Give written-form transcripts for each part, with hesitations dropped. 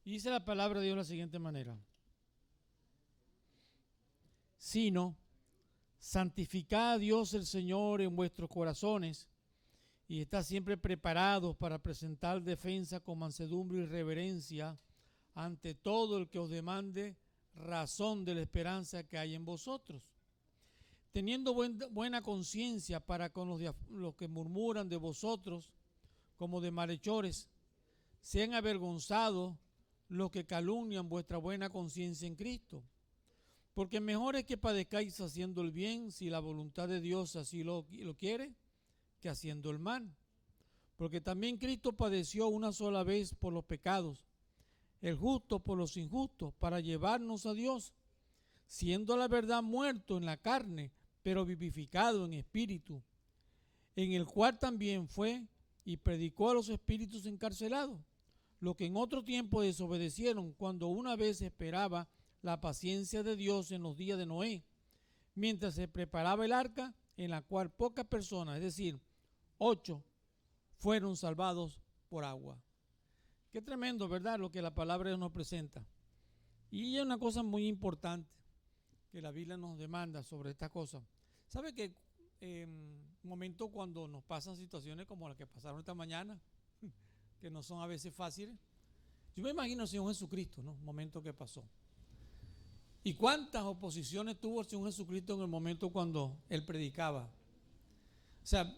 Y dice la palabra de Dios de la siguiente manera: sino santificad a Dios el Señor en vuestros corazones y estad siempre preparados para presentar defensa con mansedumbre y reverencia ante todo el que os demande razón de la esperanza que hay en vosotros, teniendo buena conciencia para con los que murmuran de vosotros como de malhechores, sean avergonzados los que calumnian vuestra buena conciencia en Cristo. Porque mejor es que padezcáis haciendo el bien, si la voluntad de Dios así lo quiere, que haciendo el mal. Porque también Cristo padeció una sola vez por los pecados, el justo por los injustos, para llevarnos a Dios, siendo la verdad muerto en la carne, pero vivificado en espíritu, en el cual también fue y predicó a los espíritus encarcelados, los que en otro tiempo desobedecieron, cuando una vez esperaba la paciencia de Dios en los días de Noé, mientras se preparaba el arca, en la cual pocas personas, es decir, 8, fueron salvados por agua. Qué tremendo, ¿verdad?, lo que la palabra de Dios nos presenta. Y hay una cosa muy importante que la Biblia nos demanda sobre esta cosa. ¿Sabe que en momentos cuando nos pasan situaciones como las que pasaron esta mañana, que no son a veces fáciles? Yo me imagino al Señor Jesucristo, ¿no? Un momento que pasó. ¿Y cuántas oposiciones tuvo el Señor Jesucristo en el momento cuando Él predicaba? O sea,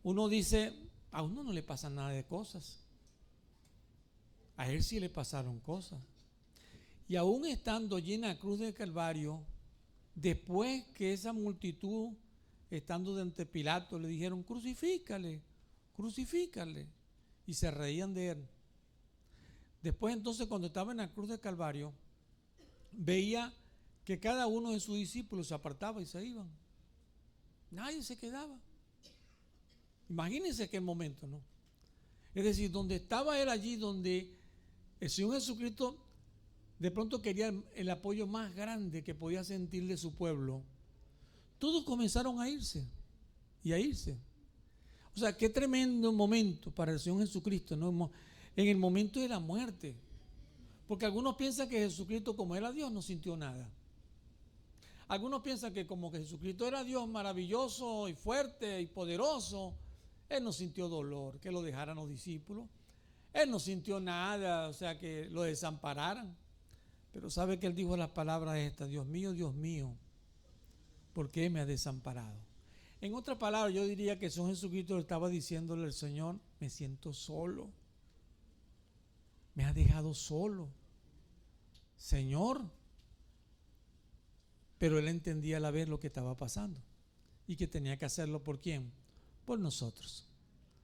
uno dice, a uno no le pasan nada de cosas. A Él sí le pasaron cosas. Y aún estando allí en la cruz del Calvario, después que esa multitud, estando ante Pilato, le dijeron, crucifícale, crucifícale, y se reían de Él. Después entonces, cuando estaba en la cruz del Calvario, veía que cada uno de sus discípulos se apartaba y se iban. Nadie se quedaba. Imagínense qué momento, ¿no? Es decir, donde estaba Él allí, donde el Señor Jesucristo de pronto quería el apoyo más grande que podía sentir de su pueblo, todos comenzaron a irse y a irse. O sea, qué tremendo momento para el Señor Jesucristo, ¿no? En el momento de la muerte. Porque algunos piensan que Jesucristo, como era Dios, no sintió nada. Algunos piensan que como que Jesucristo era Dios maravilloso y fuerte y poderoso, Él no sintió dolor, que lo dejaran los discípulos. Él no sintió nada, o sea, que lo desampararan. Pero sabe que Él dijo las palabras estas: Dios mío, ¿por qué me has desamparado? En otras palabras, yo diría que el Señor Jesucristo estaba diciéndole al Señor, me siento solo. Me has dejado solo, Señor. Pero Él entendía a la vez lo que estaba pasando y que tenía que hacerlo ¿por quién? Por nosotros.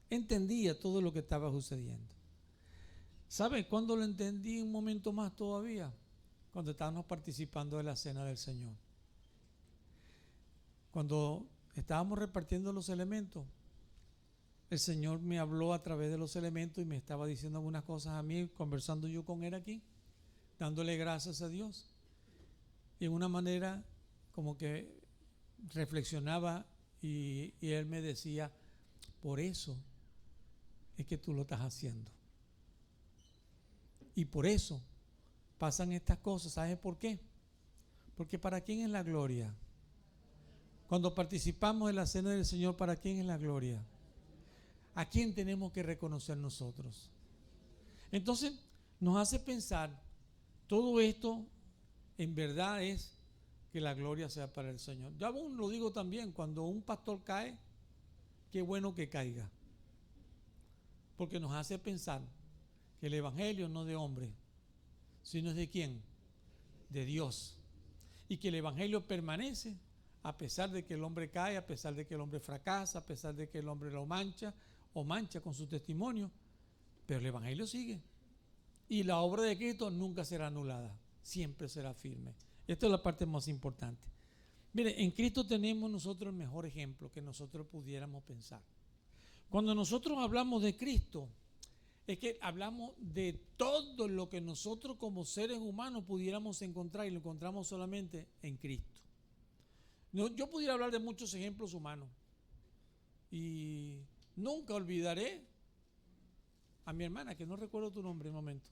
Entendía todo lo que estaba sucediendo. ¿Sabe cuándo lo entendí un momento más todavía? Cuando estábamos participando de la cena del Señor. Cuando estábamos repartiendo los elementos, el Señor me habló a través de los elementos y me estaba diciendo algunas cosas a mí, conversando yo con Él aquí, dándole gracias a Dios. Y en una manera como que reflexionaba y Él me decía, por eso es que tú lo estás haciendo. Y por eso pasan estas cosas. ¿Sabes por qué? Porque ¿para quién es la gloria? Cuando participamos de la cena del Señor, ¿para quién es la gloria? ¿A quién tenemos que reconocer nosotros? Entonces nos hace pensar, todo esto en verdad es que la gloria sea para el Señor. Yo aún lo digo también, cuando un pastor cae, qué bueno que caiga, porque nos hace pensar que el evangelio no es de hombre, sino es de quién, de Dios, y que el evangelio permanece a pesar de que el hombre cae, a pesar de que el hombre fracasa, a pesar de que el hombre lo mancha o mancha con su testimonio, pero el evangelio sigue y la obra de Cristo nunca será anulada, siempre será firme. Esta es la parte más importante. Mire, en Cristo tenemos nosotros el mejor ejemplo que nosotros pudiéramos pensar. Cuando nosotros hablamos de Cristo, es que hablamos de todo lo que nosotros como seres humanos pudiéramos encontrar, y lo encontramos solamente en Cristo. Yo pudiera hablar de muchos ejemplos humanos y nunca olvidaré a mi hermana, que no recuerdo tu nombre en un momento,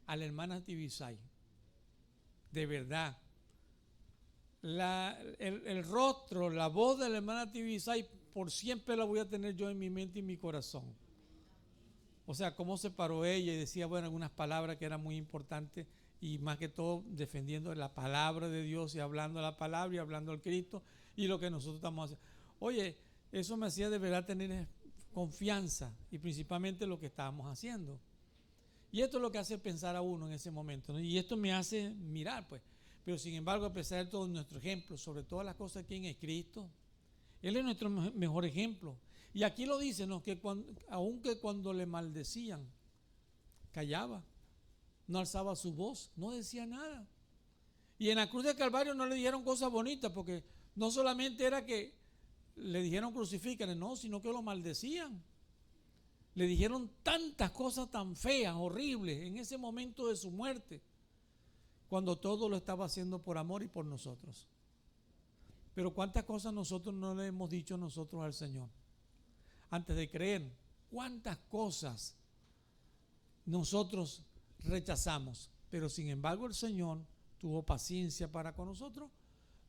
a la hermana Tibisay. De verdad. El rostro, la voz de la hermana Tibisay, por siempre la voy a tener yo en mi mente y en mi corazón. O sea, cómo se paró ella y decía, bueno, algunas palabras que eran muy importantes y más que todo defendiendo la palabra de Dios y hablando la palabra y hablando al Cristo y lo que nosotros estamos haciendo. Oye, eso me hacía de verdad tener confianza y principalmente lo que estábamos haciendo. Y esto es lo que hace pensar a uno en ese momento, ¿no? Y esto me hace mirar, pues. Pero sin embargo, a pesar de todo nuestro ejemplo, sobre todas las cosas, ¿quién es Cristo? Él es nuestro mejor ejemplo. Y aquí lo dice, ¿no? Que aunque cuando le maldecían, callaba, no alzaba su voz, no decía nada. Y en la cruz de Calvario no le dijeron cosas bonitas, porque no solamente era que le dijeron crucifícale, no, sino que lo maldecían. Le dijeron tantas cosas tan feas, horribles, en ese momento de su muerte, cuando todo lo estaba haciendo por amor y por nosotros. Pero cuántas cosas nosotros no le hemos dicho nosotros al Señor antes de creer. Cuántas cosas nosotros rechazamos, pero sin embargo el Señor tuvo paciencia para con nosotros,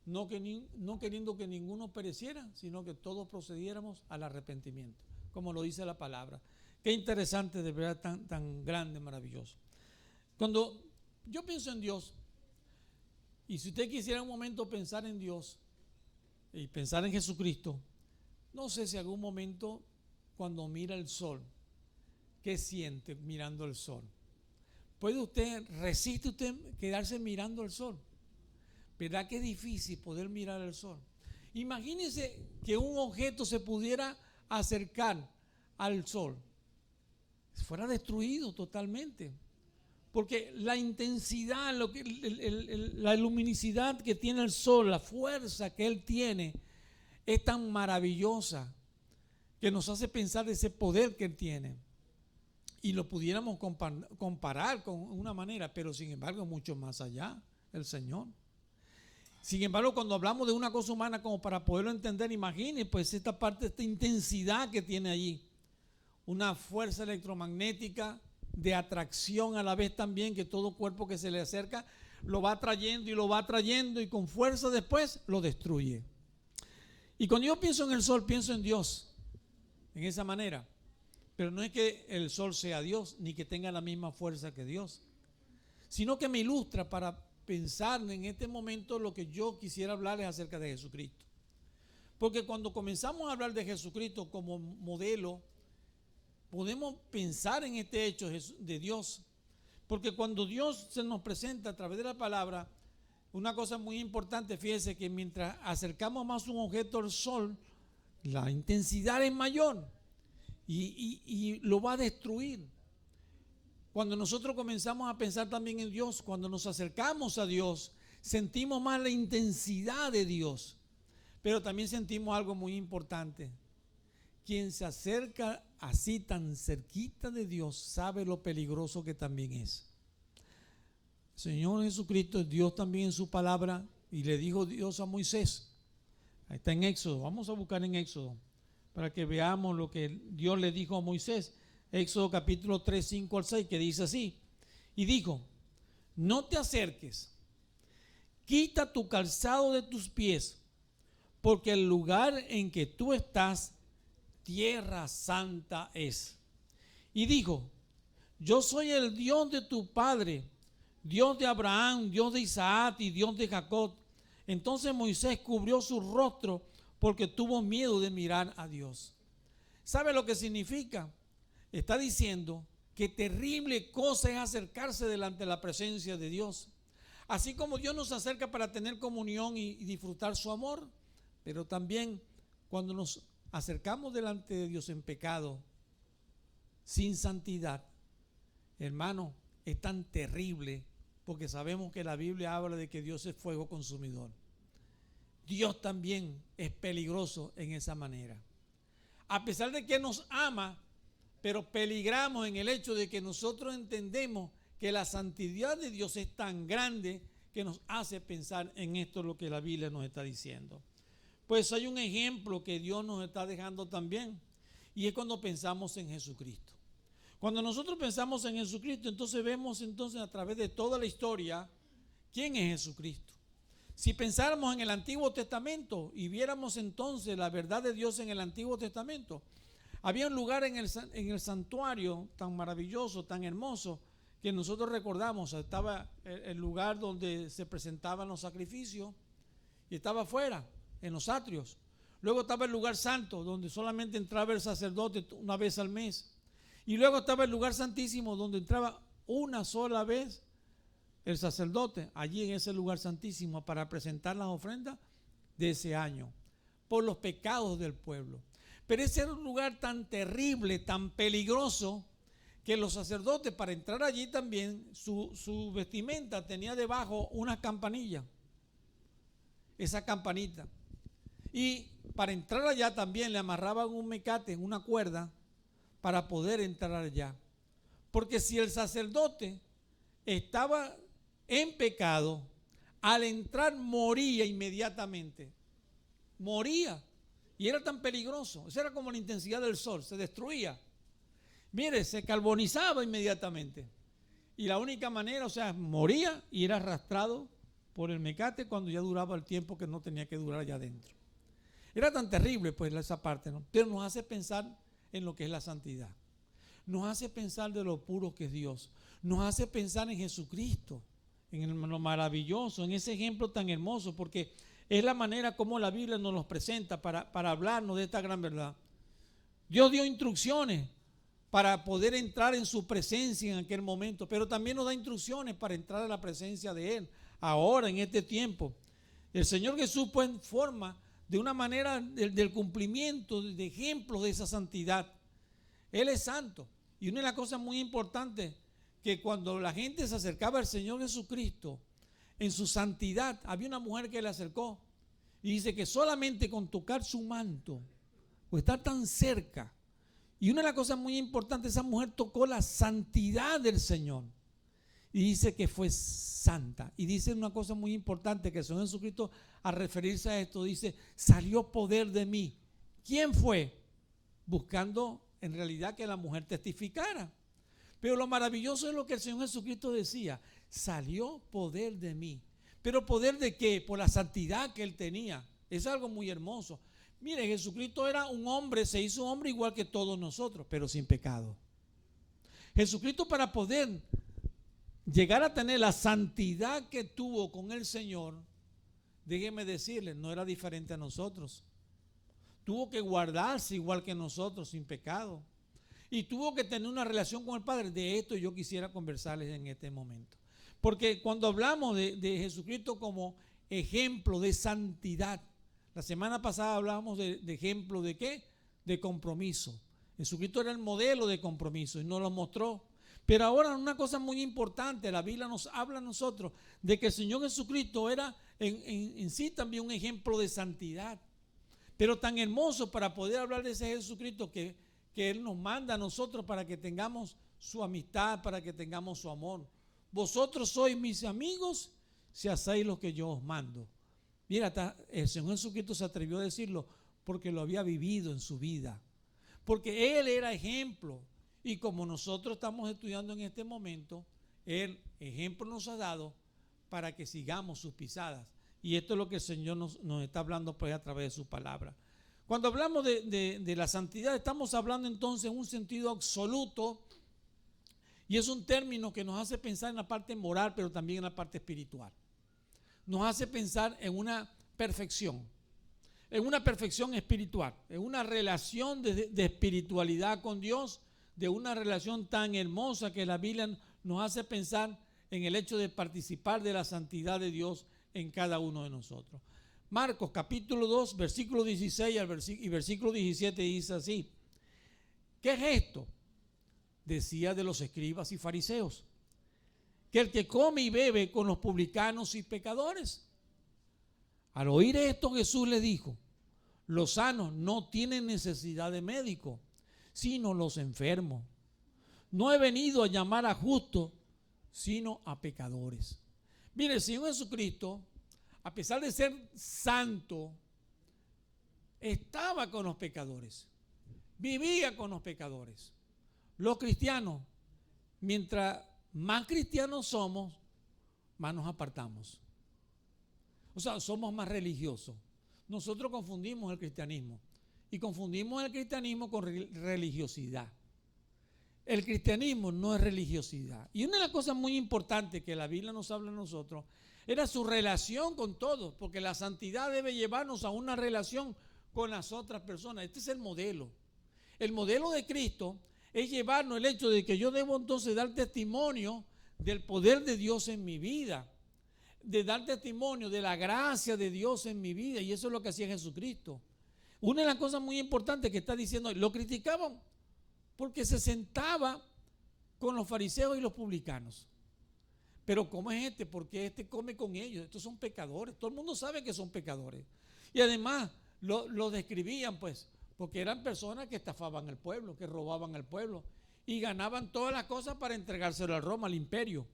no queriendo que ninguno pereciera, sino que todos procediéramos al arrepentimiento, como lo dice la palabra. Qué interesante, de verdad, tan grande, maravilloso. Cuando yo pienso en Dios, y si usted quisiera un momento pensar en Dios y pensar en Jesucristo, no sé si algún momento cuando mira el sol, ¿qué siente mirando el sol? ¿Resiste usted quedarse mirando el sol? ¿Verdad que es difícil poder mirar el sol? Imagínese que un objeto se pudiera acercar al sol, fuera destruido totalmente. Porque la intensidad, la luminosidad que tiene el sol, la fuerza que él tiene, es tan maravillosa que nos hace pensar de ese poder que él tiene. Y lo pudiéramos comparar con una manera, pero sin embargo mucho más allá, el Señor. Sin embargo, cuando hablamos de una cosa humana como para poderlo entender, imagine pues esta intensidad que tiene allí. Una fuerza electromagnética de atracción a la vez también, que todo cuerpo que se le acerca lo va atrayendo y lo va atrayendo y con fuerza después lo destruye. Y cuando yo pienso en el sol, pienso en Dios, en esa manera. Pero no es que el sol sea Dios, ni que tenga la misma fuerza que Dios, sino que me ilustra para pensar en este momento lo que yo quisiera hablarles acerca de Jesucristo. Porque cuando comenzamos a hablar de Jesucristo como modelo, podemos pensar en este hecho de Dios, porque cuando Dios se nos presenta a través de la palabra, una cosa muy importante, fíjese que mientras acercamos más un objeto al sol, la intensidad es mayor y lo va a destruir. Cuando nosotros comenzamos a pensar también en Dios, cuando nos acercamos a Dios, sentimos más la intensidad de Dios, pero también sentimos algo muy importante. Quien se acerca así tan cerquita de Dios sabe lo peligroso que también es. El Señor Jesucristo es Dios también en su palabra, y le dijo Dios a Moisés, ahí está en Éxodo, vamos a buscar en Éxodo para que veamos lo que Dios le dijo a Moisés. Éxodo capítulo 3, 5 al 6, que dice así: y dijo, no te acerques, quita tu calzado de tus pies, porque el lugar en que tú estás, tierra santa es. Y dijo, yo soy el Dios de tu padre, Dios de Abraham, Dios de Isaac y Dios de Jacob. Entonces Moisés cubrió su rostro porque tuvo miedo de mirar a Dios. ¿Sabe lo que significa? Está diciendo que terrible cosa es acercarse delante de la presencia de Dios. Así como Dios nos acerca para tener comunión y disfrutar su amor, pero también cuando nos acercamos delante de Dios en pecado, sin santidad, hermano, es tan terrible, porque sabemos que la Biblia habla de que Dios es fuego consumidor. Dios también es peligroso en esa manera. A pesar de que nos ama, pero peligramos en el hecho de que nosotros entendemos que la santidad de Dios es tan grande que nos hace pensar en esto, lo que la Biblia nos está diciendo. Pues hay un ejemplo que Dios nos está dejando también, y es cuando pensamos en Jesucristo. Cuando nosotros pensamos en Jesucristo, entonces vemos entonces a través de toda la historia quién es Jesucristo. Si pensáramos en el Antiguo Testamento y viéramos entonces la verdad de Dios en el Antiguo Testamento, había un lugar en el santuario tan maravilloso, tan hermoso, que nosotros recordamos. Estaba el lugar donde se presentaban los sacrificios y estaba afuera, en los atrios. Luego estaba el lugar santo, donde solamente entraba el sacerdote una vez al mes. Y luego estaba el lugar santísimo, donde entraba una sola vez el sacerdote, allí en ese lugar santísimo, para presentar las ofrendas de ese año, por los pecados del pueblo. Pero ese era un lugar tan terrible, tan peligroso, que los sacerdotes, para entrar allí también, su vestimenta tenía debajo una campanilla, esa campanita. Y para entrar allá también le amarraban un mecate en una cuerda para poder entrar allá. Porque si el sacerdote estaba en pecado, al entrar moría inmediatamente. Moría. Y era tan peligroso. Eso era como la intensidad del sol, se destruía. Mire, se carbonizaba inmediatamente. Y la única manera, o sea, moría y era arrastrado por el mecate cuando ya duraba el tiempo que no tenía que durar allá adentro. Era tan terrible pues esa parte, ¿no? Pero nos hace pensar en lo que es la santidad. Nos hace pensar de lo puro que es Dios. Nos hace pensar en Jesucristo, en lo maravilloso, en ese ejemplo tan hermoso, porque es la manera como la Biblia nos los presenta para hablarnos de esta gran verdad. Dios dio instrucciones para poder entrar en su presencia en aquel momento, pero también nos da instrucciones para entrar a la presencia de Él, ahora, en este tiempo. El Señor Jesús pues forma de una manera del cumplimiento, de ejemplos de esa santidad. Él es santo. Y una de las cosas muy importantes, que cuando la gente se acercaba al Señor Jesucristo, en su santidad, había una mujer que le acercó y dice que solamente con tocar su manto, o estar tan cerca, y una de las cosas muy importantes, esa mujer tocó la santidad del Señor y dice que fue santa. Y dice una cosa muy importante, que el Señor Jesucristo, al referirse a esto, dice: salió poder de mí. ¿Quién fue? Buscando en realidad que la mujer testificara. Pero lo maravilloso es lo que el Señor Jesucristo decía: salió poder de mí. ¿Pero poder de qué? Por la santidad que Él tenía. Es algo muy hermoso. Mire, Jesucristo era un hombre, se hizo hombre igual que todos nosotros, pero sin pecado. Jesucristo, para poder llegar a tener la santidad que tuvo con el Señor, déjeme decirle, no era diferente a nosotros. Tuvo que guardarse igual que nosotros, sin pecado. Y tuvo que tener una relación con el Padre. De esto yo quisiera conversarles en este momento. Porque cuando hablamos de Jesucristo como ejemplo de santidad, la semana pasada hablábamos de ejemplo de ¿qué? De compromiso. Jesucristo era el modelo de compromiso y nos lo mostró. Pero ahora una cosa muy importante, la Biblia nos habla a nosotros de que el Señor Jesucristo era en sí también un ejemplo de santidad. Pero tan hermoso para poder hablar de ese Jesucristo que Él nos manda a nosotros para que tengamos su amistad, para que tengamos su amor. Vosotros sois mis amigos si hacéis lo que yo os mando. Mira, el Señor Jesucristo se atrevió a decirlo porque lo había vivido en su vida. Porque Él era ejemplo. Y como nosotros estamos estudiando en este momento, el ejemplo nos ha dado para que sigamos sus pisadas. Y esto es lo que el Señor nos está hablando pues a través de su palabra. Cuando hablamos de la santidad, estamos hablando entonces en un sentido absoluto, y es un término que nos hace pensar en la parte moral, pero también en la parte espiritual. Nos hace pensar en una perfección espiritual, en una relación de espiritualidad con Dios, de una relación tan hermosa que la Biblia nos hace pensar en el hecho de participar de la santidad de Dios en cada uno de nosotros. Marcos capítulo 2, versículo 16 y versículo 17 dice así: ¿qué es esto? Decía de los escribas y fariseos, que el que come y bebe con los publicanos y pecadores. Al oír esto, Jesús le dijo: los sanos no tienen necesidad de médico, sino los enfermos. No he venido a llamar a justos, sino a pecadores. Mire, el Señor Jesucristo, a pesar de ser santo, estaba con los pecadores, vivía con los pecadores. los cristianos, mientras más cristianos somos, más nos apartamos. O sea, somos más religiosos. Nosotros confundimos el cristianismo y confundimos el cristianismo con religiosidad. El cristianismo no es religiosidad. Y una de las cosas muy importantes que la Biblia nos habla a nosotros era su relación con todos, porque la santidad debe llevarnos a una relación con las otras personas. Este es el modelo. El modelo de Cristo es llevarnos el hecho de que yo debo entonces dar testimonio del poder de Dios en mi vida, de dar testimonio de la gracia de Dios en mi vida, y eso es lo que hacía Jesucristo. Una de las cosas muy importantes que está diciendo, lo criticaban porque se sentaba con los fariseos y los publicanos. Pero ¿cómo es este? Porque este come con ellos. Estos son pecadores. Todo el mundo sabe que son pecadores. Y además lo describían pues, porque eran personas que estafaban al pueblo, que robaban al pueblo y ganaban todas las cosas para entregárselo a Roma, al imperio.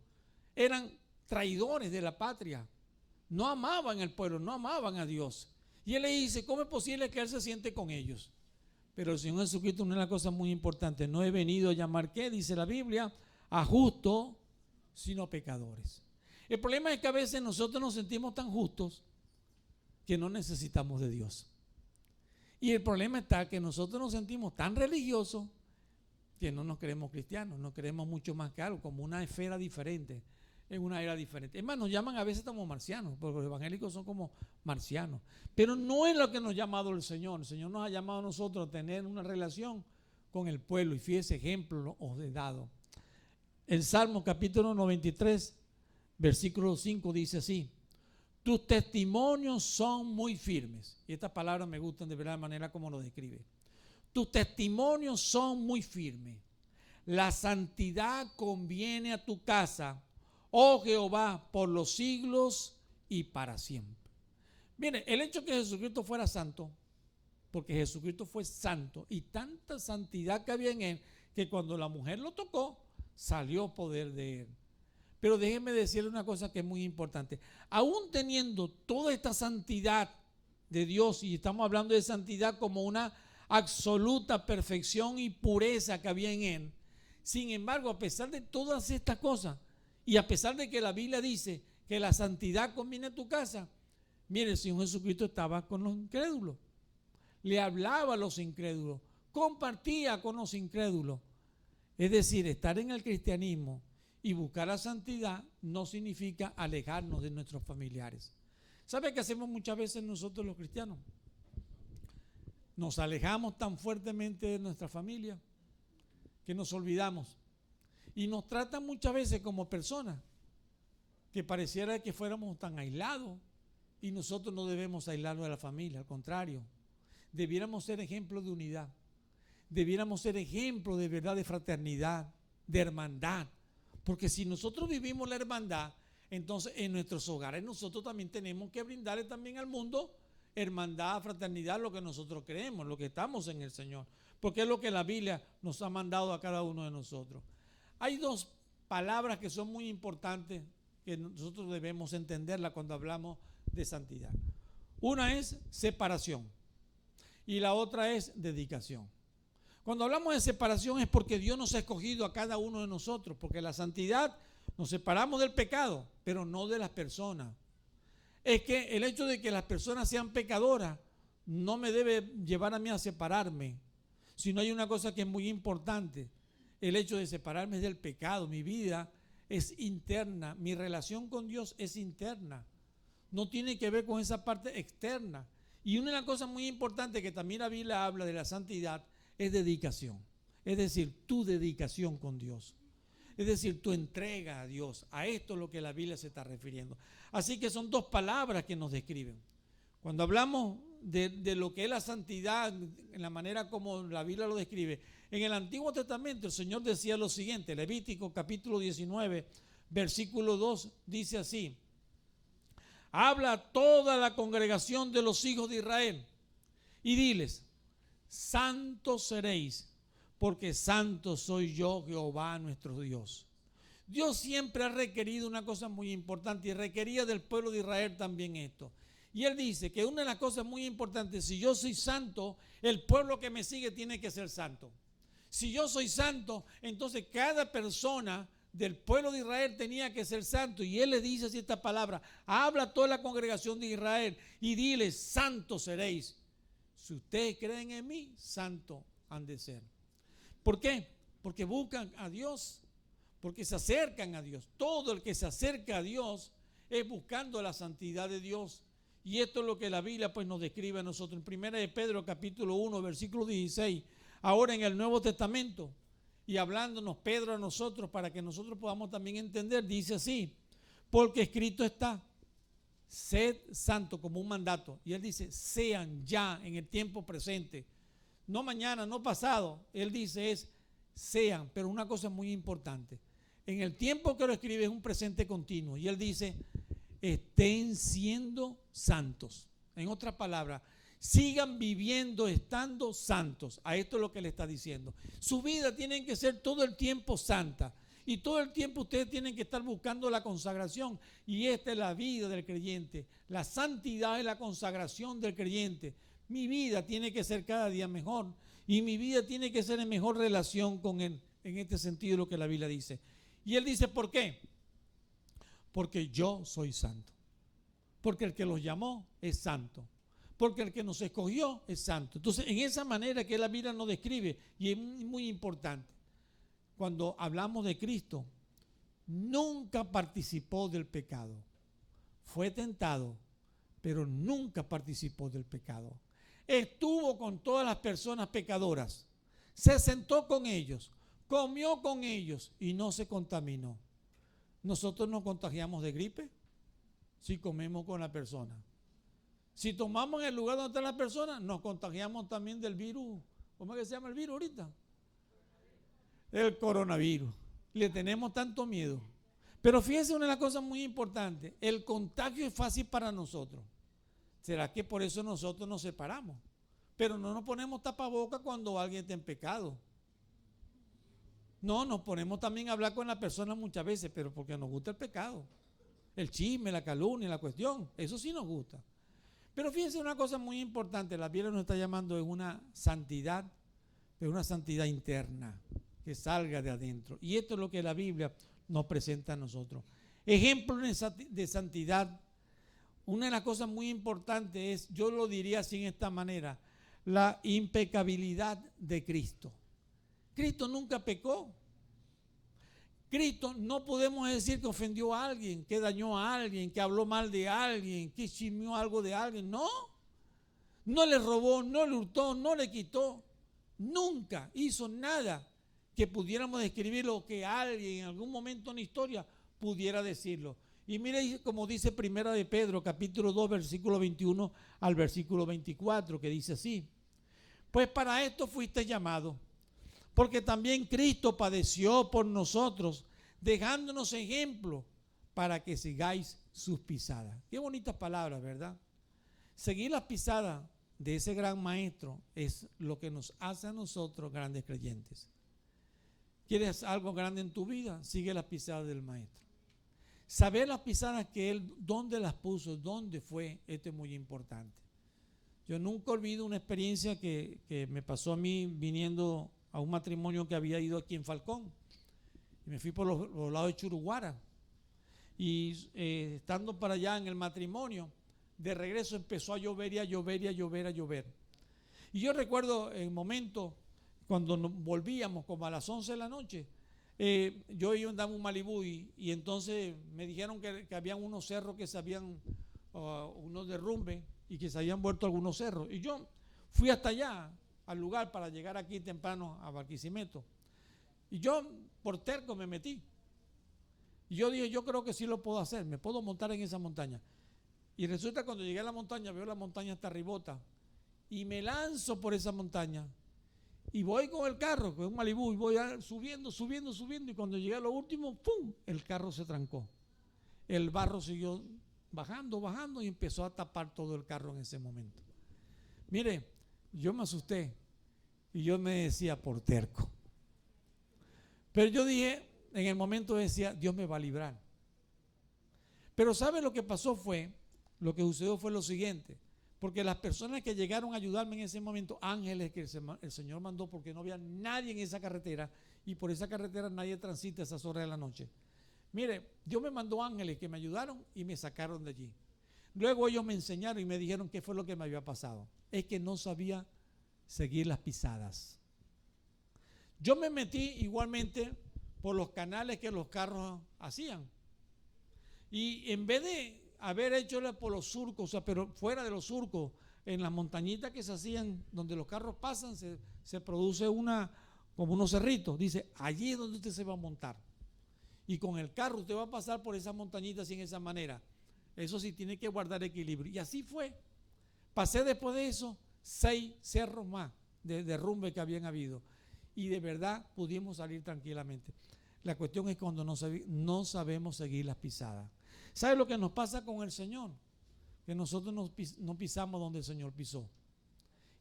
Eran traidores de la patria. No amaban al pueblo, no amaban a Dios. Y él le dice, ¿cómo es posible que él se siente con ellos? Pero el Señor Jesucristo, una de las cosas muy importantes, no he venido a llamar, ¿qué? Dice la Biblia, a justos, sino a pecadores. El problema es que a veces nosotros nos sentimos tan justos que no necesitamos de Dios. Y el problema está que nosotros nos sentimos tan religiosos que no nos creemos cristianos, nos creemos mucho más que algo, como una esfera diferente, en una era diferente. Es más, nos llaman a veces como marcianos, porque los evangélicos son como marcianos. Pero no es lo que nos ha llamado el Señor. El Señor nos ha llamado a nosotros a tener una relación con el pueblo, y fíjese, ejemplo os he dado. El Salmo capítulo 93, versículo 5 dice así: tus testimonios son muy firmes. Y estas palabras me gustan de verdad, la manera como lo describe. Tus testimonios son muy firmes. La santidad conviene a tu casa, oh Jehová, por los siglos y para siempre. Mire, el hecho de que Jesucristo fuera santo, porque Jesucristo fue santo, y tanta santidad que había en él, que cuando la mujer lo tocó, salió poder de él. Pero déjenme decirle una cosa que es muy importante. Aún teniendo toda esta santidad de Dios, y estamos hablando de santidad como una absoluta perfección y pureza que había en él, sin embargo, a pesar de todas estas cosas, y a pesar de que la Biblia dice que la santidad conviene a tu casa, mire, el Señor Jesucristo estaba con los incrédulos, le hablaba a los incrédulos, compartía con los incrédulos. Es decir, estar en el cristianismo y buscar la santidad no significa alejarnos de nuestros familiares. ¿Sabe qué hacemos muchas veces nosotros los cristianos? Nos alejamos tan fuertemente de nuestra familia que nos olvidamos. Y nos tratan muchas veces como personas que pareciera que fuéramos tan aislados, y nosotros no debemos aislarnos de la familia, al contrario, debiéramos ser ejemplo de unidad, debiéramos ser ejemplo de verdad, de fraternidad, de hermandad, porque si nosotros vivimos la hermandad, entonces en nuestros hogares nosotros también tenemos que brindarle también al mundo hermandad, fraternidad, lo que nosotros creemos, lo que estamos en el Señor, porque es lo que la Biblia nos ha mandado a cada uno de nosotros. Hay dos palabras que son muy importantes que nosotros debemos entenderlas cuando hablamos de santidad. Una es separación y la otra es dedicación. Cuando hablamos de separación es porque Dios nos ha escogido a cada uno de nosotros, porque la santidad nos separamos del pecado, pero no de las personas. Es que el hecho de que las personas sean pecadoras no me debe llevar a mí a separarme, sino hay una cosa que es muy importante. El hecho de separarme del pecado. Mi vida es interna, mi relación con Dios es interna, no tiene que ver con esa parte externa. Y una de las cosas muy importantes que también la Biblia habla de la santidad es dedicación, es decir, tu dedicación con Dios, es decir, tu entrega a Dios. A esto es lo que la Biblia se está refiriendo. Así que son dos palabras que nos describen. Cuando hablamos de lo que es la santidad, en la manera como la Biblia lo describe, en el Antiguo Testamento el Señor decía lo siguiente, Levítico capítulo 19, versículo 2, dice así: habla a toda la congregación de los hijos de Israel y diles: santos seréis, porque santo soy yo, Jehová nuestro Dios. Dios siempre ha requerido una cosa muy importante, y requería del pueblo de Israel también esto. Y Él dice que una de las cosas muy importantes, si yo soy santo, el pueblo que me sigue tiene que ser santo. Si yo soy santo, entonces cada persona del pueblo de Israel tenía que ser santo. Y él le dice así esta palabra: habla a toda la congregación de Israel y diles: santos seréis. Si ustedes creen en mí, santos han de ser. ¿Por qué? Porque buscan a Dios, porque se acercan a Dios. Todo el que se acerca a Dios es buscando la santidad de Dios. Y esto es lo que la Biblia pues nos describe a nosotros. En 1 de Pedro capítulo 1 versículo 16, ahora en el Nuevo Testamento, y hablándonos Pedro a nosotros para que nosotros podamos también entender, dice así: porque escrito está, sed santo, como un mandato. Y él dice: sean ya, en el tiempo presente, no mañana, no pasado. Él dice es sean, pero una cosa muy importante, en el tiempo que lo escribe es un presente continuo. Y él dice: estén siendo santos. En otras palabras, sigan viviendo estando santos. A esto es lo que le está diciendo. Su vida tiene que ser todo el tiempo santa. Y todo el tiempo ustedes tienen que estar buscando la consagración. Y esta es la vida del creyente. La santidad es la consagración del creyente. Mi vida tiene que ser cada día mejor. Y mi vida tiene que ser en mejor relación con Él. En este sentido lo que la Biblia dice. Y Él dice: ¿por qué? Porque yo soy santo. Porque el que los llamó es santo. Porque el que nos escogió es santo. Entonces, en esa manera que la Biblia nos describe, y es muy importante, cuando hablamos de Cristo, nunca participó del pecado. Fue tentado, pero nunca participó del pecado. Estuvo con todas las personas pecadoras, se sentó con ellos, comió con ellos y no se contaminó. Nosotros nos contagiamos de gripe si comemos con la persona. Si tomamos en el lugar donde está la persona, nos contagiamos también del virus. ¿Cómo es que se llama el virus ahorita? El coronavirus. Le tenemos tanto miedo. Pero fíjense una de las cosas muy importantes: el contagio es fácil para nosotros. ¿Será que por eso nosotros nos separamos? Pero no nos ponemos tapabocas cuando alguien está en pecado. No, nos ponemos también a hablar con la persona muchas veces, pero porque nos gusta el pecado. El chisme, la calumnia, la cuestión, eso sí nos gusta. Pero fíjense una cosa muy importante: la Biblia nos está llamando en una santidad, pero una santidad interna, que salga de adentro. Y esto es lo que la Biblia nos presenta a nosotros. Ejemplos de santidad. Una de las cosas muy importantes es, yo lo diría así en esta manera, la impecabilidad de Cristo. Cristo nunca pecó. Cristo no podemos decir que ofendió a alguien, que dañó a alguien, que habló mal de alguien, que chismeó algo de alguien. No, no le robó, no le hurtó, no le quitó. Nunca hizo nada que pudiéramos describir lo que alguien en algún momento en la historia pudiera decirlo. Y mire como dice Primera de Pedro, capítulo 2, versículo 21 al versículo 24, que dice así: pues para esto fuiste llamado, porque también Cristo padeció por nosotros, dejándonos ejemplo para que sigáis sus pisadas. Qué bonitas palabras, ¿verdad? Seguir las pisadas de ese gran maestro es lo que nos hace a nosotros grandes creyentes. ¿Quieres algo grande en tu vida? Sigue las pisadas del maestro. Saber las pisadas que él, dónde las puso, dónde fue, esto es muy importante. Yo nunca olvido una experiencia que me pasó a mí viniendo a un matrimonio que había ido aquí en Falcón. Y me fui por los lados de Churuguara. Y estando para allá en el matrimonio, de regreso empezó a llover y a llover y a llover, a llover. Y yo recuerdo en momento, cuando nos volvíamos como a las 11 de la noche, yo andaba en un Malibú y entonces me dijeron que habían unos cerros que se habían, unos derrumbes y que se habían vuelto algunos cerros. Y yo fui hasta allá, al lugar, para llegar aquí temprano a Barquisimeto. Y yo por terco me metí. Y yo dije, yo creo que sí lo puedo hacer, me puedo montar en esa montaña. Y resulta cuando llegué a la montaña, veo la montaña hasta arribota y me lanzo por esa montaña. Y voy con el carro, con un Malibú, y voy subiendo, subiendo, subiendo. Y cuando llegué a lo último, ¡pum!, el carro se trancó. El barro siguió bajando, bajando y empezó a tapar todo el carro en ese momento. Mire, yo me asusté y yo me decía, por terco. Pero yo dije, en el momento decía, Dios me va a librar. Pero ¿sabe lo que pasó? Lo que sucedió fue lo siguiente. Porque las personas que llegaron a ayudarme en ese momento, ángeles que el Señor mandó, porque no había nadie en esa carretera, y por esa carretera nadie transita a esas horas de la noche. Mire, Dios me mandó ángeles que me ayudaron y me sacaron de allí. Luego ellos me enseñaron y me dijeron qué fue lo que me había pasado. Es que no sabía seguir las pisadas. Yo me metí igualmente por los canales que los carros hacían. Y en vez de haber hecho por los surcos, o sea, pero fuera de los surcos, en las montañitas que se hacían, donde los carros pasan, se produce como unos cerritos. Dice, allí es donde usted se va a montar. Y con el carro usted va a pasar por esas montañitas en esa manera. Eso sí, tiene que guardar equilibrio. Y así fue. Pasé después de eso 6 cerros más de derrumbe que habían habido. Y de verdad pudimos salir tranquilamente. La cuestión es cuando no sabemos seguir las pisadas. ¿Sabe lo que nos pasa con el Señor? Que nosotros no pisamos donde el Señor pisó.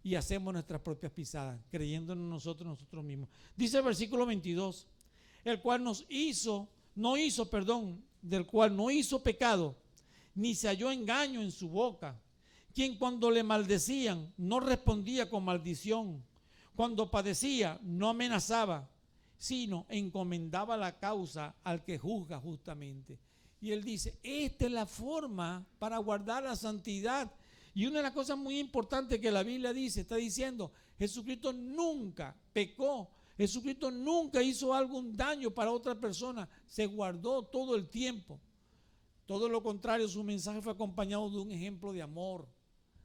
Y hacemos nuestras propias pisadas, creyéndonos nosotros mismos. Dice el versículo 22, del cual no hizo pecado, ni se halló engaño en su boca, quien cuando le maldecían no respondía con maldición, cuando padecía no amenazaba, sino encomendaba la causa al que juzga justamente. Y él dice, esta es la forma para guardar la santidad. Y una de las cosas muy importantes que la Biblia dice, está diciendo, Jesucristo nunca pecó, Jesucristo nunca hizo algún daño para otra persona, se guardó todo el tiempo. Todo lo contrario, su mensaje fue acompañado de un ejemplo de amor,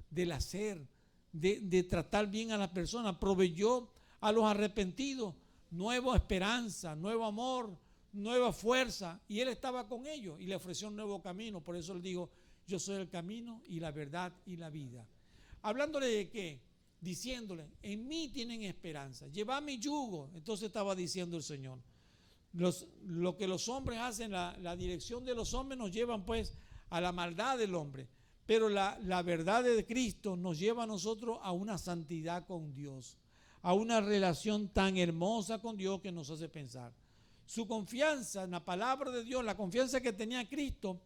del hacer, de tratar bien a las personas. Proveyó a los arrepentidos nueva esperanza, nuevo amor, nueva fuerza. Y él estaba con ellos y le ofreció un nuevo camino. Por eso él dijo, yo soy el camino y la verdad y la vida. Hablándole de qué, diciéndole, en mí tienen esperanza. Llevad mi yugo. Entonces estaba diciendo el Señor. Lo que los hombres hacen, la dirección de los hombres nos llevan pues a la maldad del hombre, pero la verdad de Cristo nos lleva a nosotros a una santidad con Dios, a una relación tan hermosa con Dios que nos hace pensar. Su confianza en la palabra de Dios, la confianza que tenía Cristo,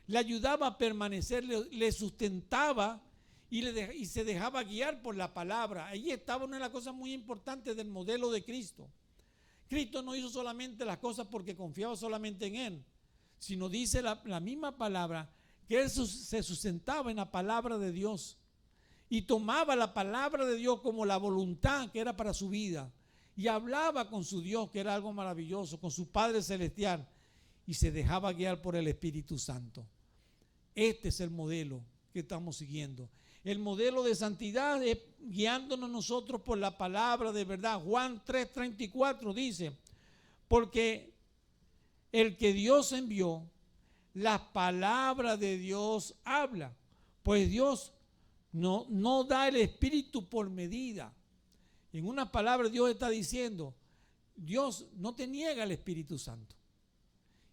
le ayudaba a permanecer, le sustentaba y se dejaba guiar por la palabra. Ahí estaba una de las cosas muy importantes del modelo de Cristo. Cristo no hizo solamente las cosas porque confiaba solamente en Él, sino dice la misma palabra que Él se sustentaba en la palabra de Dios y tomaba la palabra de Dios como la voluntad que era para su vida y hablaba con su Dios, que era algo maravilloso, con su Padre Celestial, y se dejaba guiar por el Espíritu Santo. Este es el modelo que estamos siguiendo. El modelo de santidad es guiándonos nosotros por la palabra de verdad. Juan 3:34 dice, porque el que Dios envió, la palabra de Dios habla. Pues Dios no da el Espíritu por medida. En una palabra Dios está diciendo, Dios no te niega el Espíritu Santo.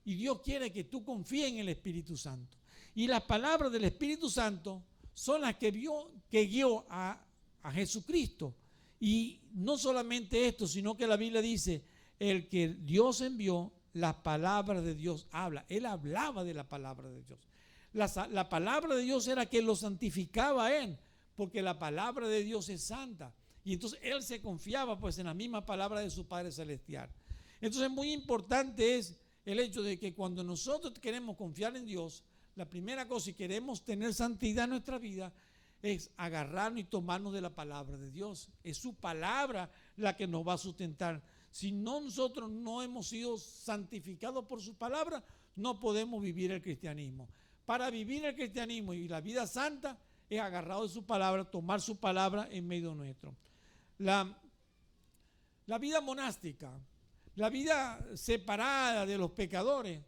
Y Dios quiere que tú confíes en el Espíritu Santo. Y las palabras del Espíritu Santo son las que guió a Jesucristo. Y no solamente esto, sino que la Biblia dice, el que Dios envió, la palabra de Dios habla. Él hablaba de la palabra de Dios. La palabra de Dios era que lo santificaba a él, porque la palabra de Dios es santa. Y entonces él se confiaba pues en la misma palabra de su Padre Celestial. Entonces muy importante es el hecho de que cuando nosotros queremos confiar en Dios, la primera cosa, si queremos tener santidad en nuestra vida, es agarrarnos y tomarnos de la palabra de Dios. Es su palabra la que nos va a sustentar. Si nosotros no hemos sido santificados por su palabra, no podemos vivir el cristianismo. Para vivir el cristianismo y la vida santa es agarrado de su palabra, tomar su palabra en medio nuestro. La vida monástica, la vida separada de los pecadores,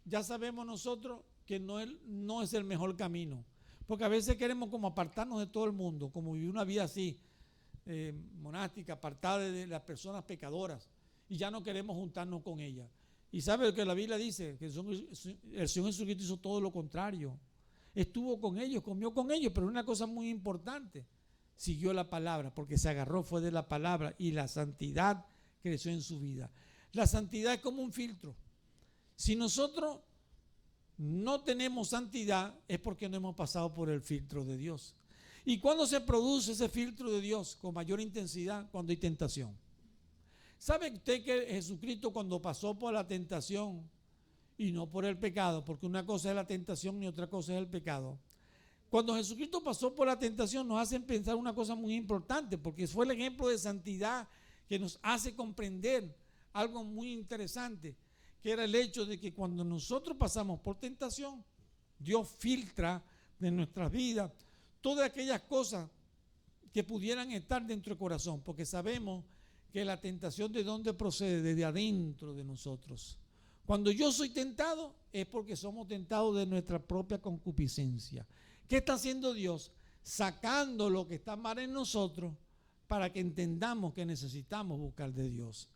ya sabemos nosotros que no es el mejor camino. Porque a veces queremos como apartarnos de todo el mundo, como vivir una vida así, monástica, apartada de las personas pecadoras, y ya no queremos juntarnos con ellas. Y sabe lo que la Biblia dice, que el Señor Jesucristo hizo todo lo contrario. Estuvo con ellos, comió con ellos, pero una cosa muy importante, siguió la palabra, porque se agarró fue de la palabra y la santidad creció en su vida. La santidad es como un filtro. Si nosotros no tenemos santidad es porque no hemos pasado por el filtro de Dios. ¿Y cuándo se produce ese filtro de Dios con mayor intensidad? Cuando hay tentación. ¿Sabe usted que Jesucristo, cuando pasó por la tentación y no por el pecado, porque una cosa es la tentación y otra cosa es el pecado, cuando Jesucristo pasó por la tentación nos hacen pensar una cosa muy importante, porque fue el ejemplo de santidad que nos hace comprender algo muy interesante, que era el hecho de que cuando nosotros pasamos por tentación, Dios filtra de nuestras vidas todas aquellas cosas que pudieran estar dentro del corazón, porque sabemos que la tentación de dónde procede, desde adentro de nosotros. Cuando yo soy tentado es porque somos tentados de nuestra propia concupiscencia. ¿Qué está haciendo Dios? Sacando lo que está mal en nosotros para que entendamos que necesitamos buscar de Dios.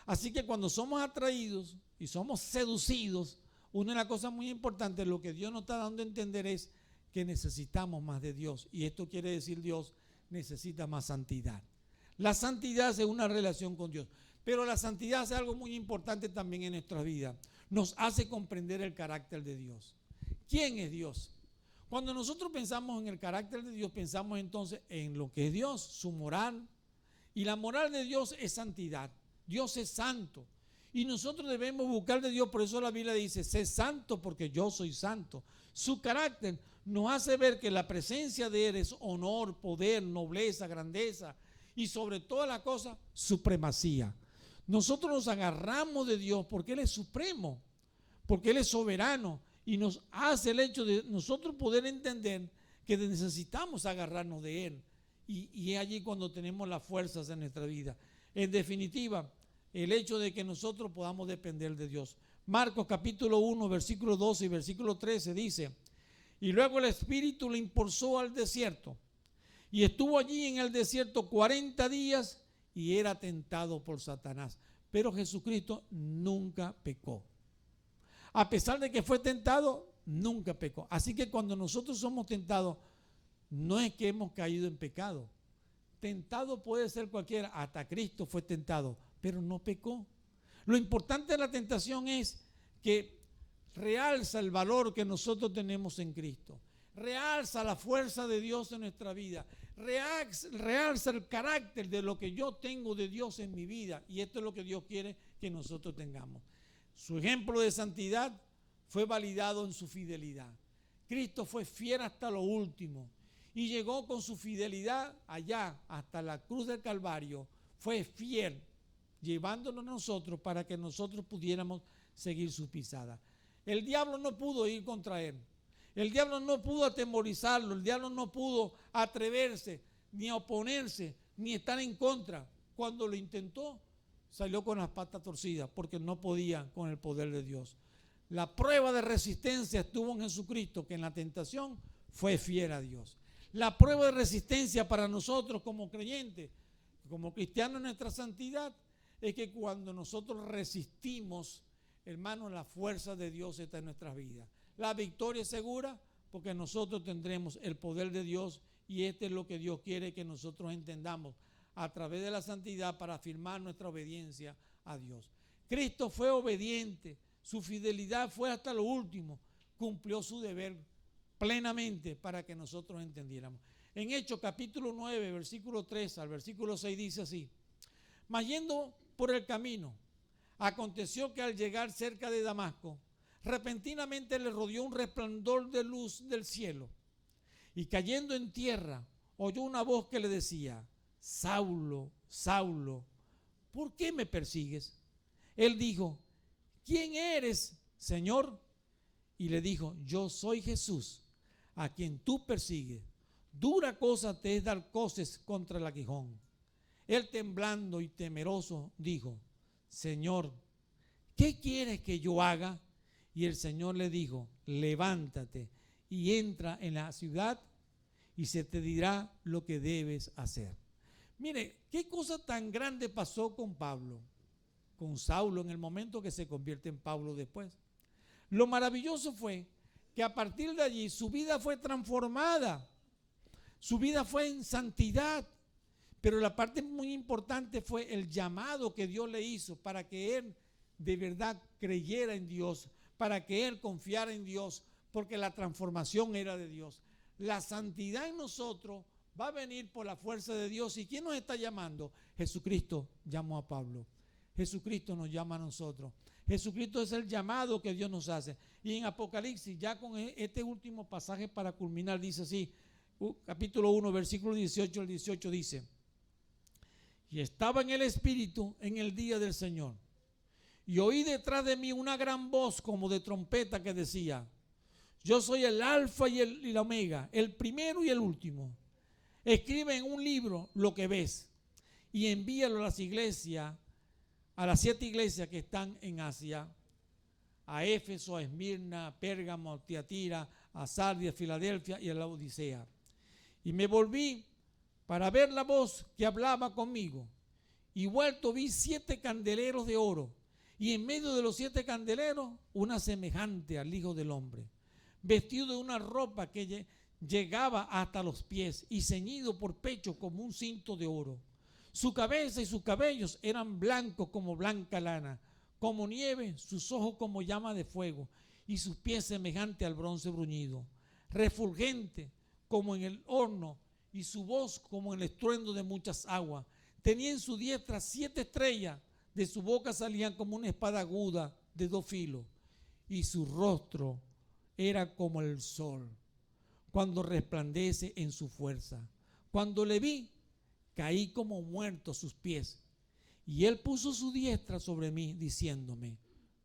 Así que cuando somos atraídos y somos seducidos, una de las cosas muy importantes, lo que Dios nos está dando a entender es que necesitamos más de Dios. Y esto quiere decir Dios necesita más santidad. La santidad es una relación con Dios, pero la santidad es algo muy importante también en nuestra vida. Nos hace comprender el carácter de Dios. ¿Quién es Dios? Cuando nosotros pensamos en el carácter de Dios, pensamos entonces en lo que es Dios, su moral. Y la moral de Dios es santidad. Dios es santo. Y nosotros debemos buscar de Dios, por eso la Biblia dice, sé santo porque yo soy santo. Su carácter nos hace ver que la presencia de Él es honor, poder, nobleza, grandeza y sobre todas las cosas, supremacía. Nosotros nos agarramos de Dios porque Él es supremo, porque Él es soberano y nos hace el hecho de nosotros poder entender que necesitamos agarrarnos de Él. Y es allí cuando tenemos las fuerzas en nuestra vida. En definitiva, el hecho de que nosotros podamos depender de Dios. Marcos capítulo 1, versículo 12 y versículo 13 dice, y luego el Espíritu le impulsó al desierto y estuvo allí en el desierto 40 días y era tentado por Satanás. Pero Jesucristo nunca pecó. A pesar de que fue tentado, nunca pecó. Así que cuando nosotros somos tentados, no es que hemos caído en pecado. Tentado puede ser cualquiera, hasta Cristo fue tentado, pero no pecó. Lo importante de la tentación es que realza el valor que nosotros tenemos en Cristo, realza la fuerza de Dios en nuestra vida, realza el carácter de lo que yo tengo de Dios en mi vida, y esto es lo que Dios quiere que nosotros tengamos. Su ejemplo de santidad fue validado en su fidelidad. Cristo fue fiel hasta lo último y llegó con su fidelidad allá hasta la cruz del Calvario. Fue fiel, llevándonos a nosotros para que nosotros pudiéramos seguir su pisada. El diablo no pudo ir contra él. El diablo no pudo atemorizarlo. El diablo no pudo atreverse, ni a oponerse, ni estar en contra. Cuando lo intentó, salió con las patas torcidas porque no podía con el poder de Dios. La prueba de resistencia estuvo en Jesucristo, que en la tentación fue fiel a Dios. La prueba de resistencia para nosotros como creyentes, como cristianos en nuestra santidad, es que cuando nosotros resistimos, hermanos, la fuerza de Dios está en nuestras vidas. La victoria es segura porque nosotros tendremos el poder de Dios y este es lo que Dios quiere que nosotros entendamos a través de la santidad para afirmar nuestra obediencia a Dios. Cristo fue obediente, su fidelidad fue hasta lo último, cumplió su deber plenamente para que nosotros entendiéramos. En Hechos capítulo 9, versículo 3 al versículo 6 dice así, mas yendo por el camino, aconteció que al llegar cerca de Damasco, repentinamente le rodeó un resplandor de luz del cielo y cayendo en tierra, oyó una voz que le decía, Saulo, Saulo, ¿por qué me persigues? Él dijo, ¿quién eres, Señor? Y le dijo, yo soy Jesús, a quien tú persigues. Dura cosa te es dar coces contra el aguijón. Él temblando y temeroso dijo, Señor, ¿qué quieres que yo haga? Y el Señor le dijo, levántate y entra en la ciudad y se te dirá lo que debes hacer. Mire, qué cosa tan grande pasó con Pablo, con Saulo en el momento que se convierte en Pablo después. Lo maravilloso fue que a partir de allí su vida fue transformada, su vida fue en santidad, pero la parte muy importante fue el llamado que Dios le hizo para que él de verdad creyera en Dios, para que él confiara en Dios, porque la transformación era de Dios. La santidad en nosotros va a venir por la fuerza de Dios. ¿Y quién nos está llamando? Jesucristo llamó a Pablo. Jesucristo nos llama a nosotros. Jesucristo es el llamado que Dios nos hace. Y en Apocalipsis, ya con este último pasaje para culminar, dice así, capítulo 1, versículo 18 al 18 dice: y estaba en el Espíritu en el día del Señor, y oí detrás de mí una gran voz como de trompeta que decía: yo soy el Alfa y el Omega, el primero y el último. Escribe en un libro lo que ves y envíalo a las iglesias, a las 7 iglesias que están en Asia, a Éfeso, a Esmirna, a Pérgamo, a Tiatira, a Sardis, a Filadelfia y a la Odisea. Y me volví para ver la voz que hablaba conmigo, y vuelto vi 7 candeleros de oro, y en medio de los 7 candeleros una semejante al Hijo del Hombre, vestido de una ropa que llegaba hasta los pies y ceñido por pecho como un cinto de oro. Su cabeza y sus cabellos eran blancos como blanca lana, como nieve, sus ojos como llama de fuego, y sus pies semejantes al bronce bruñido, refulgente como en el horno, y su voz como el estruendo de muchas aguas. Tenía en su diestra 7 estrellas, de su boca salían como una espada aguda de 2 filos, y su rostro era como el sol cuando resplandece en su fuerza. Cuando le vi, caí como muerto a sus pies, y él puso su diestra sobre mí, diciéndome: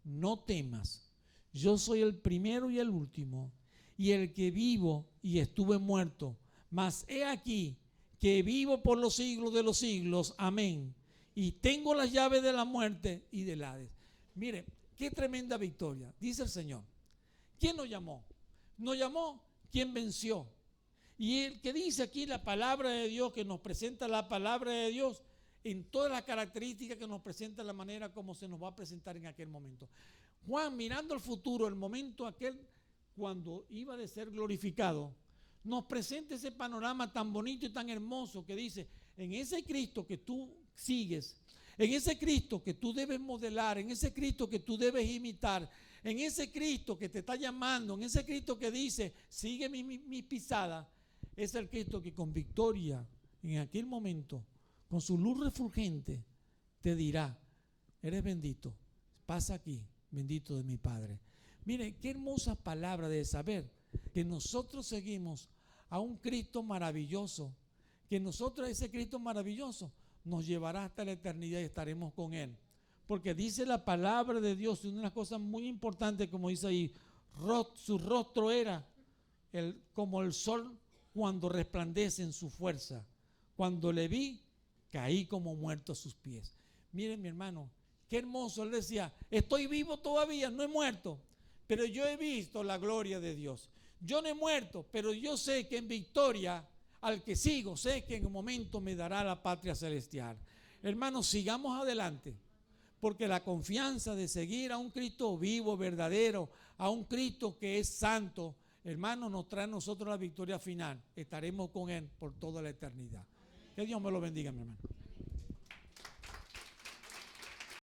no temas, yo soy el primero y el último, y el que vivo y estuve muerto, mas he aquí que vivo por los siglos de los siglos, amén, y tengo las llaves de la muerte y del Hades. Mire, qué tremenda victoria, dice el Señor. ¿Quién nos llamó? Nos llamó quien venció. Y el que dice aquí la palabra de Dios, que nos presenta la palabra de Dios en todas las características que nos presenta, la manera como se nos va a presentar en aquel momento. Juan, mirando al futuro, el momento aquel cuando iba de ser glorificado, nos presenta ese panorama tan bonito y tan hermoso que dice: en ese Cristo que tú sigues, en ese Cristo que tú debes modelar, en ese Cristo que tú debes imitar, en ese Cristo que te está llamando, en ese Cristo que dice: sigue mi pisada, es el Cristo que con victoria en aquel momento, con su luz refulgente, te dirá: eres bendito, pasa aquí, bendito de mi Padre. Mire, qué hermosa palabra de saber que nosotros seguimos a un Cristo maravilloso, que nosotros, ese Cristo maravilloso, nos llevará hasta la eternidad y estaremos con Él. Porque dice la palabra de Dios, una de las cosas muy importantes, como dice ahí, su rostro era como el sol cuando resplandece en su fuerza. Cuando le vi, caí como muerto a sus pies. Miren, mi hermano, qué hermoso. Él decía: estoy vivo todavía, no he muerto, pero yo he visto la gloria de Dios. Yo no he muerto, pero yo sé que en victoria al que sigo, sé que en un momento me dará la patria celestial. Hermanos, sigamos adelante, porque la confianza de seguir a un Cristo vivo, verdadero, a un Cristo que es santo, hermano, nos trae a nosotros la victoria final. Estaremos con Él por toda la eternidad. Que Dios me lo bendiga, mi hermano.